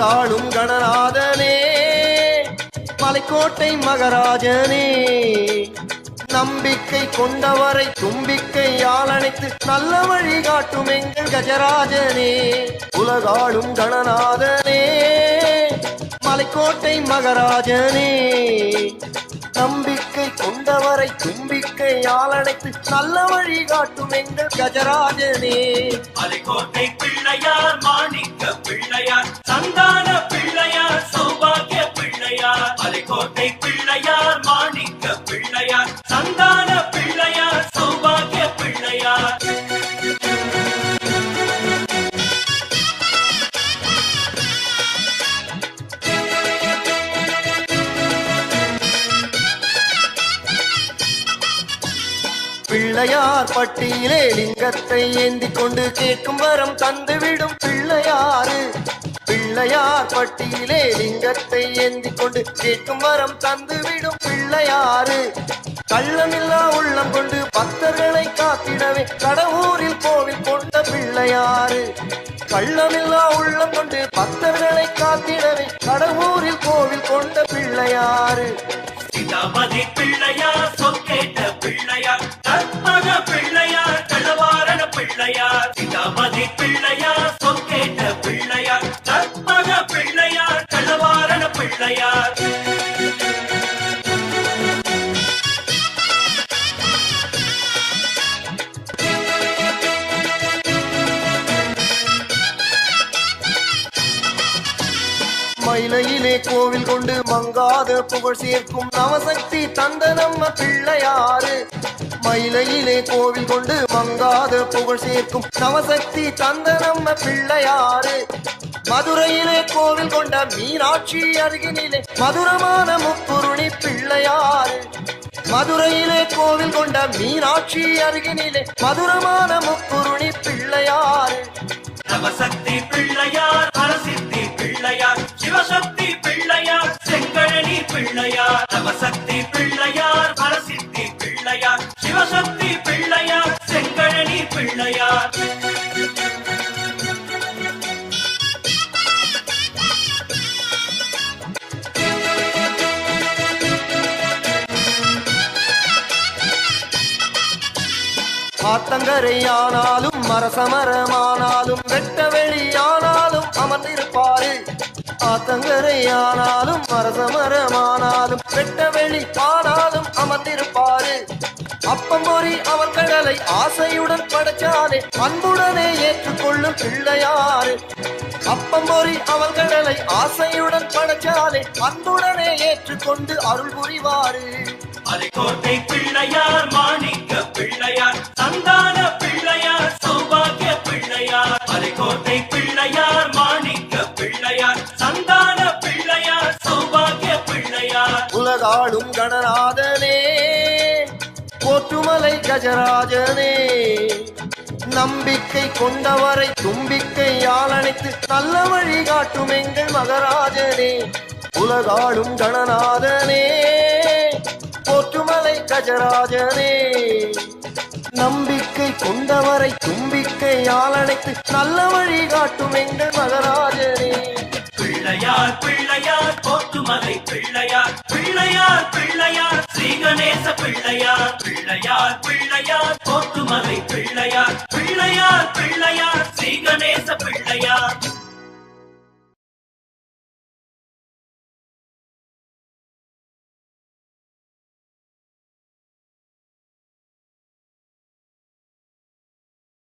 உலகாளும் கணநாதனே, மலைக்கோட்டை மகராஜனே, நம்பிக்கை கொண்டவரை தும்பிக்கையால் அணைத்து நல்ல வழி காட்டும் எங்கள் கஜராஜனே. உலகாளும் கணநாதனே, மலைக்கோட்டை மகராஜனே, நம்பிக்கை கொண்டவரை தும்பிக்கையால் அணைத்து நல்ல வழி காட்டும் எங்கள் கஜராஜனே. மலைக்கோட்டை பிள்ளையார், மாணிக்க பிள்ளையார், சந்தான பிள்ளையார், சௌபாகிய பிள்ளையார். மலைக்கோட்டை பிள்ளையார், மாணிக்க பிள்ளையார், சந்தான பிள்ளையார், சௌபாகிய பிள்ளையார். பிள்ளையார் பட்டியிலே லிங்கத்தை ஏந்தி கொண்டு கேட்கும் வரம் தந்துவிடும் பிள்ளையாறு. பிள்ளையார் பட்டியிலே லிங்கத்தை ஏந்தி கொண்டு கேட்கும் வரம் தந்துவிடும் பிள்ளையாறு. கள்ளமில்லா உள்ளம் கொண்டு பக்தர்களை காத்திடவே கடவுரில் கோவில் கொண்ட பிள்ளையாறு. கள்ளமில்லா உள்ளம் கொண்டு பக்தர்களை காத்திடவே கடவுரில் கோவில் கொண்ட பிள்ளையாறு. சீதாபதி பிள்ளையார், சொற்கேட்ட பிள்ளையார், கற்பக பிள்ளையார், களவாரண பிள்ளையார். சீதாபதி பிள்ளையார், சொற்கேட்ட பிள்ளையார், கற்பக பிள்ளையார், களவாரண பிள்ளையார். மயிலையிலே கோவில் கொண்டு மங்காத புகழ் சேர்க்கும் நவசக்தி தந்த நம்ம பிள்ளையாறு. மயிலையிலே கோவில் கொண்டு மங்காத புகழ் சேர்க்கும் நவசக்தி தந்த நம்ம பிள்ளையாறு. மதுரையிலே கோவில் கொண்ட மீனாட்சி அருகினிலே மதுரமான முக்குருணி பிள்ளையாறு. மதுரையிலே கோவில் கொண்ட மீனாட்சி அருகினிலே மதுரமான முக்குருணி பிள்ளையாறு. நவசக்தி பிள்ளையார், பரசித்தி பிள்ளையார், சிவசக்தி பிள்ளையார், செங்கழனி பிள்ளையார். நவசக்தி பிள்ளையார், பரசித்தி பிள்ளையார், சிவசக்தி பிள்ளையார், செங்கழனி பிள்ளையார். ஆத்தங்கரையானாலும் மரசமரமானாலும் வெட்ட வெளியானாலும் அமர்ந்திருப்பாரு. ஆத்தங்கரையானாலும் மரசமரமானாலும் வெட்ட வெளி ஆனாலும் அமர்ந்திருப்பாரு. அப்பம் பொறி அவன் கடலை ஆசையுடன் படைச்சாலே அன்புடனே ஏற்றுக்கொள்ளும் பிள்ளையாறு. அப்பம் பொறி அவன் கடலை ஆசையுடன் படைச்சாலே அன்புடனே ஏற்றுக்கொண்டு அருள் புரிவாரு. மலைக்கோட்டை பிள்ளையார், மாணிக்க பிள்ளையார், சந்தான பிள்ளையார், சௌபாகிய பிள்ளையார். மலைக்கோட்டை பிள்ளையார், மாணிக்க பிள்ளையார், சந்தான பிள்ளையார், சௌபாகிய பிள்ளையார். உலகாளும் கணநாதனே, போற்றுமலை கஜராஜனே, நம்பிக்கை கொண்டவரை தும்பிக்கையால் அணைத்து நல்ல வழி காட்டும் எங்கள் மகராஜனே. உலகாளும் கணநாதனே, போற்றுமலை கஜராஜனே, நம்பிக்கை கொண்டவரை தும்பிக்கையால் அணைத்து நல்ல வழி காட்டும் எங்கள் மகராஜனே. பிள்ளையார் பிள்ளையார், போற்றுமலை பிள்ளையார், பிள்ளையார் பிள்ளையார், ஸ்ரீகணேச பிள்ளையார். பிள்ளையார் பிள்ளையார், போற்றுமலை பிள்ளையார், பிள்ளையார் பிள்ளையார், ஸ்ரீகணேச பிள்ளையார்.